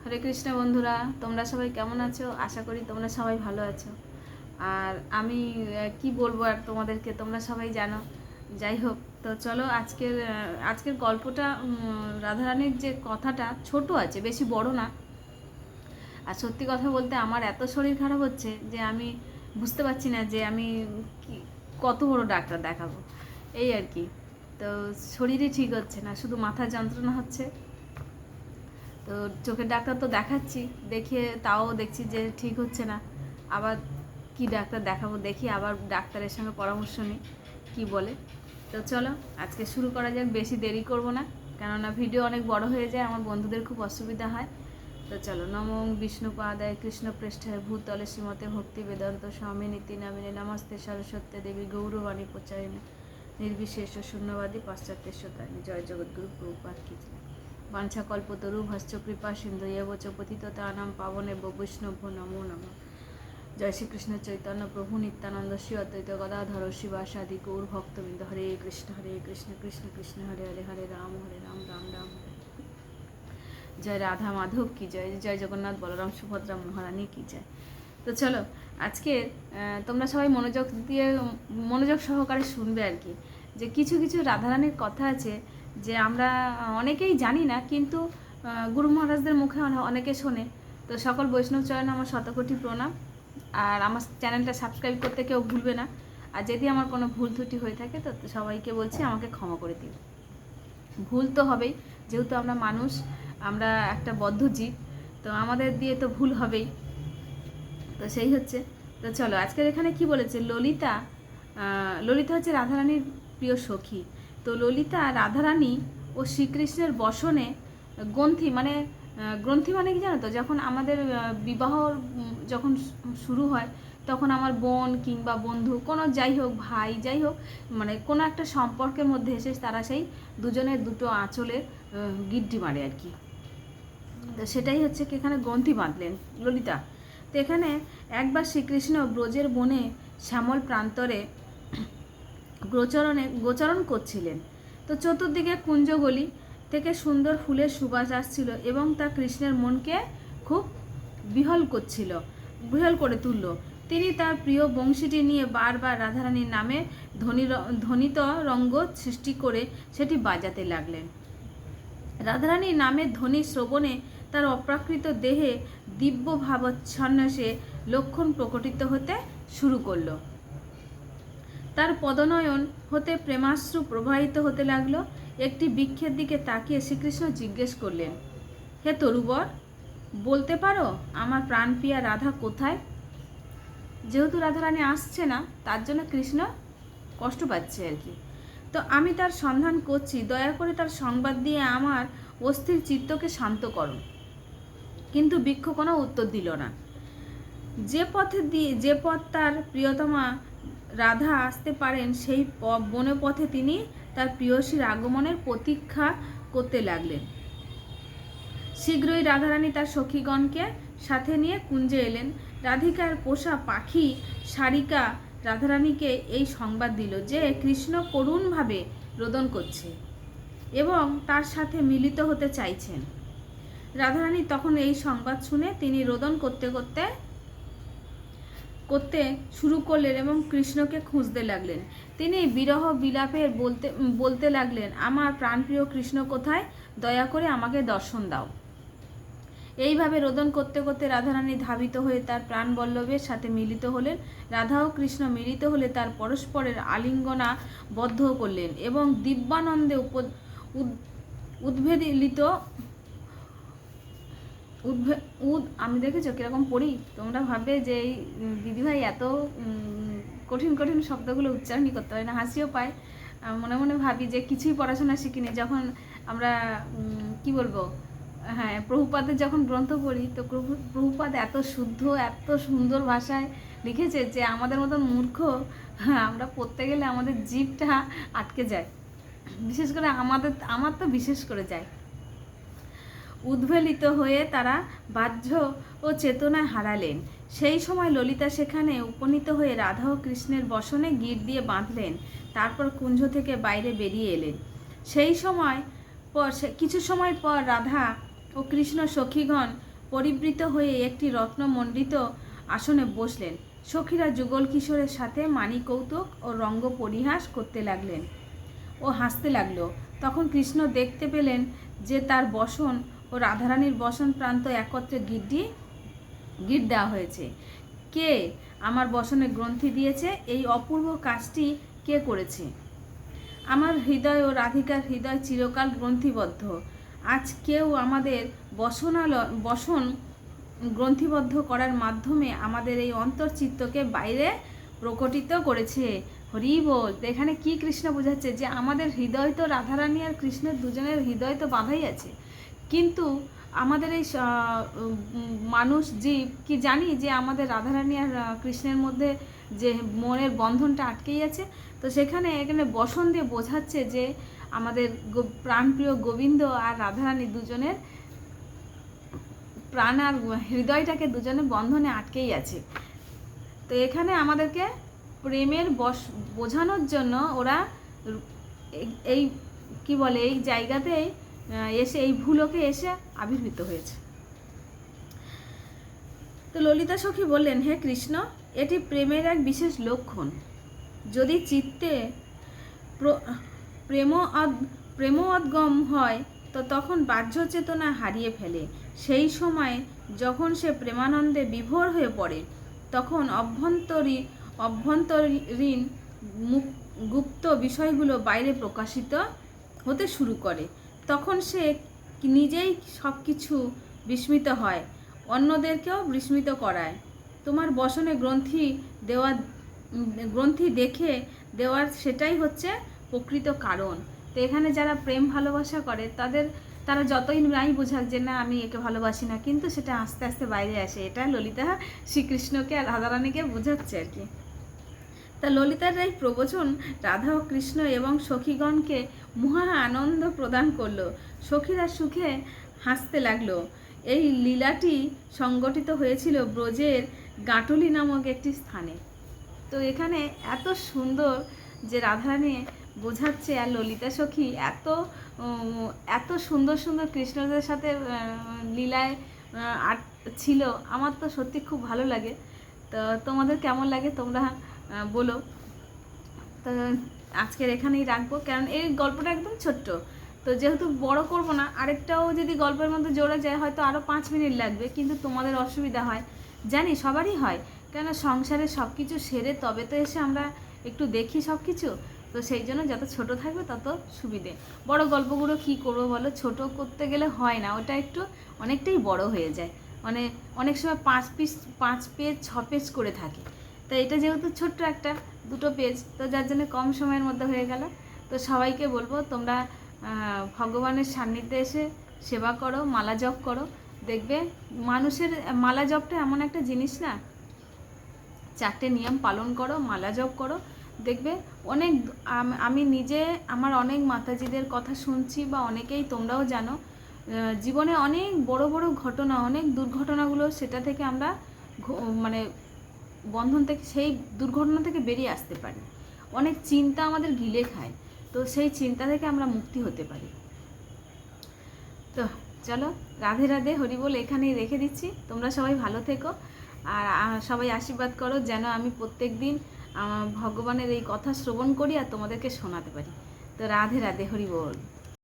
হরে কৃষ্ণ বন্ধুরা, তোমরা সবাই কেমন আছো? আশা করি তোমরা সবাই ভালো আছো। আর আমি কি বলবো আর তোমাদেরকে, তোমরা সবাই জানো। যাই হোক, তো চলো আজকের গল্পটা, রাধারানীর যে কথাটা ছোট আছে, বেশি বড় না। আর সত্যি কথা বলতে আমার এত শরীর খারাপ হচ্ছে যে আমি বুঝতে পারছি না যে আমি কত বড় ডাক্তার দেখাবো, এই আর কি। তো শরীরই ঠিক হচ্ছে না, শুধু মাথা যন্ত্রণা হচ্ছে। তো চোখের ডাক্তার তো দেখাচ্ছি, দেখিয়ে তাও দেখছি যে ঠিক হচ্ছে না। আবার কি ডাক্তার দেখাবো, দেখি আবার ডাক্তারের সঙ্গে পরামর্শ নিই কী বলে। তো চলো আজকে শুরু করা যাক, বেশি দেরি করব না, কেননা ভিডিও অনেক বড় হয়ে যায়, আমার বন্ধুদের খুব অসুবিধা হয়। তো চলো। নমঃ বিষ্ণুপাদায় কৃষ্ণপৃষ্ঠায় ভূতলে শ্রীমতে ভক্তি বেদান্ত স্বামী নীতি নামিনে নমস্তে সরস্বতী দেবী গৌরবাণী প্রচারিণী নির্বিশেষ শূন্যবাদী পাশ্চাত্যেশ্বতারিণী। জয় জগদ্গুরু প্রভুপাদ কি জয়। বাঞ্ছাকল্পতরু ভাস্য কৃপা সিন্ধু এবচ পতিতানাং পাবনেভ্য বৈষ্ণব নমো নমঃ। জয় শ্রীকৃষ্ণ চৈতন্য প্রভু নিত্যানন্দ শ্রী অদ্বৈত গদাধর শিবাসাদি গৌর ভক্তবৃন্দ। হরে কৃষ্ণ কৃষ্ণ কৃষ্ণ হরে হরে, হরে রাম রাম রাম হরে। জয় রাধা মাধব কি জয়, জয় জগন্নাথ বলরাম সুভদ্রা মহারানী কি জয়। তো চলো আজকে তোমরা সবাই মনোযোগ সহকারে শুনবে আর কি, যে কিছু কিছু রাধারানীর কথা আছে যে আমরা অনেকেই জানি না, কিন্তু গুরু মহারাজদের মুখে অনেকে শোনে। তো সকল বৈষ্ণব চরণে আমার শতকোটি প্রণাম। আর আমার চ্যানেলটা সাবস্ক্রাইব করতে কেউ ভুলবে না। আর যদি আমার কোনো ভুল ত্রুটি হয়ে থাকে তো সবাইকে বলছি আমাকে ক্ষমা করে দিও। ভুল তো হবেই, যেহেতু আমরা মানুষ, আমরা একটা বদ্ধ জীব, তো আমাদের দিয়ে তো ভুল হবেই। তো সেই হচ্ছে। তো চলো আজকের এখানে কি বলেছে, ললিতা হচ্ছে রাধারানীর প্রিয় সখী। তো ললিতা রাধারানী ও শ্রীকৃষ্ণের বসনে গ্রন্থি মানে কি জানো তো, যখন আমাদের বিবাহ যখন শুরু হয়, তখন আমার বোন কিংবা বন্ধু কোনো যাই হোক, ভাই যাই হোক, মানে কোনো একটা সম্পর্কের মধ্যে এসে তারা সেই দুজনের দুটো আঁচলে গিড্ডি মারে আর কি। তো সেটাই হচ্ছে কি এখানে গ্রন্থি বাঁধলেন ললিতা। তো এখানে একবার শ্রীকৃষ্ণ ব্রজের বনে শ্যামল প্রান্তরে গোচরণ করছিলেন। তো চতুর্দিকে কুঞ্জগলি থেকে সুন্দর ফুলের সুবাস আসছিল এবং তা কৃষ্ণের মনকে খুব বিহল করে তুলল। তিনি তার প্রিয় বংশীটি নিয়ে বারবার রাধারানীর নামে ধ্বনিত রঙ্গ সৃষ্টি করে সেটি বাজাতে লাগলেন। রাধারানীর নামের ধ্বনি শ্রবণে তার অপ্রাকৃত দেহে দিব্য ভাবচ্ছন্নাসে লক্ষণ প্রকটিত হতে শুরু করল। তার পদনয়ন হতে প্রেমাশ্রু প্রবাহিত হতে লাগলো। একটি বৃক্ষের দিকে তাকিয়ে শ্রীকৃষ্ণ জিজ্ঞেস করলেন, হে তরুবর, বলতে পারো আমার প্রাণপ্রিয়া রাধা কোথায়? যেহেতু রাধারানী আসছে না, তার জন্য কৃষ্ণ কষ্ট পাচ্ছে আর কি। তো আমি তার সন্ধান করছি, দয়া করে তার সংবাদ দিয়ে আমার অস্থির চিত্তকে শান্ত করো। কিন্তু বৃক্ষ কোনো উত্তর দিল না। যে পথ তার প্রিয়তমা রাধা আসতে পারেন, সেই বনপথে তিনি তার প্রিয়সীর আগমনের প্রতীক্ষা করতে লাগলেন। শীঘ্রই রাধারানী তার সখীগণকে সাথে নিয়ে কুঞ্জে এলেন। রাধিকার পোষা পাখি সারিকা রাধারানীকে এই সংবাদ দিল যে কৃষ্ণ করুণভাবে রোদন করছে এবং তার সাথে মিলিত হতে চাইছেন। রাধারানী তখন এই সংবাদ শুনে তিনি রোদন করতে শুরু করলেন এবং কৃষ্ণকে খুঁজতে লাগলেন। তিনি বিরহ বিলাপে বলতে লাগলেন, আমার প্রাণপ্রিয় কৃষ্ণ কোথায়? দয়া করে আমাকে দর্শন দাও। এইভাবে রোদন করতে করতে রাধারানী ধাবিত হয়ে তার প্রাণবল্লভের সাথে মিলিত হলেন। রাধা ও কৃষ্ণ মিলিত হলে তার পরস্পরের আলিঙ্গনা বদ্ধ করলেন এবং দিব্যানন্দে উদ্ভেদিত আমি দেখেছো কিরকম পড়ি, তোমরা ভাববে যে এই দিদিভাই এত কঠিন কঠিন শব্দগুলো উচ্চারণই করতে হয় না, হাসিও পায়। মনে মনে ভাবি যে কিছুই পড়াশোনা শিখিনি। যখন আমরা কি বলবো, হ্যাঁ, প্রভুপাদের যখন গ্রন্থ পড়ি, তো প্রভুপাদ এত শুদ্ধ, এত সুন্দর ভাষায় লিখেছে যে আমাদের মতন মূর্খ আমরা পড়তে গেলে আমাদের জিভটা আটকে যায়। বিশেষ করে আমার তো বিশেষ করে যায়। উদ্বেলিত হয়ে তারা বাহ্য ও চেতনায় হারালেন। সেই সময় ললিতা সেখানে উপনীত হয়ে রাধা ও কৃষ্ণের বসনে গিঁট দিয়ে বাঁধলেন। তারপর কুঞ্জ থেকে বাইরে বেরিয়ে এলেন। কিছু সময় পর রাধা ও কৃষ্ণ সখীগণ পরিবৃত হয়ে একটি রত্নমণ্ডিত আসনে বসলেন। সখীরা যুগল কিশোরের সাথে মানি কৌতুক ও রঙ্গ পরিহাস করতে লাগলেন ও হাসতে লাগলো। তখন কৃষ্ণ দেখতে পেলেন যে তার বসন ও রাধারানীর বসন প্রান্ত একত্রে গিট দেওয়া হয়েছে। কে আমার বসনে গ্রন্থি দিয়েছে? এই অপূর্ব কাজটি কে করেছে? আমার হৃদয় ও রাধিকার হৃদয় চিরকাল গ্রন্থিবদ্ধ। আজ কেউ আমাদের বসন গ্রন্থিবদ্ধ করার মাধ্যমে আমাদের এই অন্তর্চিত্তকে বাইরে প্রকটিত করেছে। হরি বল। এখানে কি কৃষ্ণ বোঝাচ্ছে? যে আমাদের হৃদয় তো রাধারানী আর কৃষ্ণের দুজনের হৃদয় তো বাঁধাই আছে, কিন্তু আমাদের এই মানুষ জীব কি জানি যে আমাদের রাধারানী আর কৃষ্ণের মধ্যে যে মনের বন্ধনটা আটকেই আছে। তো এখানে বসন দিয়ে বোঝাচ্ছে যে আমাদের প্রাণপ্রিয় গোবিন্দ আর রাধারানী দুজনের প্রাণ আর হৃদয়টাকে দুজনের বন্ধনে আটকেই আছে। তো এখানে আমাদেরকে প্রেমের বোঝানোর জন্য ওরা এই কি বলে এই জায়গাতেই এসে এই ভুলোকে এসে আবির্ভূত হয়েছে। তো ললিতা সখী বললেন, হে কৃষ্ণ, এটি প্রেমের এক বিশেষ লক্ষণ। যদি চিত্তে প্রেমোদ্গম হয় তো তখন বাহ্য চেতনা হারিয়ে ফেলে। সেই সময় যখন সে প্রেমানন্দে বিভোর হয়ে পড়ে তখন অভ্যন্তরীণ গুপ্ত বিষয়গুলো বাইরে প্রকাশিত হতে শুরু করে। তখন সে নিজেই সব কিছু বিস্মিত হয়, অন্যদেরকেও বিস্মিত করায়। তোমার বসনে গ্রন্থি দেখে দেওয়ার সেটাই হচ্ছে প্রকৃত কারণ। তো এখানে যারা প্রেম ভালোবাসা করে তারা যতই নাই বোঝাক যে না আমি একে ভালোবাসি না, কিন্তু সেটা আস্তে আস্তে বাইরে আসে। এটা ললিতা শ্রীকৃষ্ণকে আর রাধারানীকে বোঝাচ্ছে আর কি। তা ললিতার এই প্রবচন রাধা ও কৃষ্ণ এবং সখীগণকে মহা আনন্দ প্রদান করলো। সখীরা সুখে হাসতে লাগলো। এই লীলাটি সংগঠিত হয়েছিল ব্রজের গাটুলি নামক একটি স্থানে। তো এখানে এত সুন্দর যে রাধারানী বোঝাচ্ছে আর ললিতা সখী এত সুন্দর সুন্দর কৃষ্ণদের সাথে লীলায় ছিল। আমার তো সত্যি খুব ভালো লাগে। তো তোমাদের কেমন লাগে তোমরা বলো। তো আজকের এখানেই রাখবো, কারণ এই গল্পটা একদম ছোট্ট। তো যেহেতু বড় করব না, আরেকটাও যদি গল্পের মধ্যে জোড়া যায় হয়তো আরও 5 মিনিট লাগবে, কিন্তু তোমাদের অসুবিধা হয় জানি, সবারই হয়। কেন সংসারে সব কিছু সেরে তবে তো এসে আমরা একটু দেখি সব কিছু। তো সেই জন্য যত ছোট থাকবে তত সুবিধে। বড় গল্পগুলো কি করবো বলো, ছোট করতে গেলে হয় না, ওটা একটু অনেকটাই বড় হয়ে যায়। মানে অনেক সময় 5 পেজ 6 পেজ করে থাকে। তো এটা যেহেতু ছোট্ট একটা 2 পেজ, তো যার জন্য কম সময়ের মধ্যে হয়ে গেল। তো সবাইকে বলবো তোমরা ভগবানের সান্নিধ্যে এসে সেবা করো, মালা জপ করো। দেখবে মানুষের মালা জপটা এমন একটা জিনিস না, 4টে নিয়ম পালন করো, মালা জপ করো, দেখবে অনেক। আমি নিজে আমার অনেক মাতাজিদের কথা শুনছি, বা অনেকেই তোমরাও জানো, জীবনে অনেক বড় বড় ঘটনা, অনেক দুর্ঘটনাগুলো সেটা থেকে আমরা মানে বন্ধন থেকে, সেই দুর্ঘটনা থেকে বেরিয়ে আসতে পারি। অনেক চিন্তা আমাদের গিলে খায়, তো সেই চিন্তা থেকে আমরা মুক্তি হতে পারি। তো চলো, রাধে রাধে, হরি বল এখানেই রেখে দিচ্ছি। তোমরা সবাই ভালো থেকো, আর সবাই আশীর্বাদ করো যেন আমি প্রত্যেক দিন ভগবানের এই কথা শ্রবণ করি আর তোমাদেরকে শোনাতে পারি। তো রাধে রাধে, হরি বল।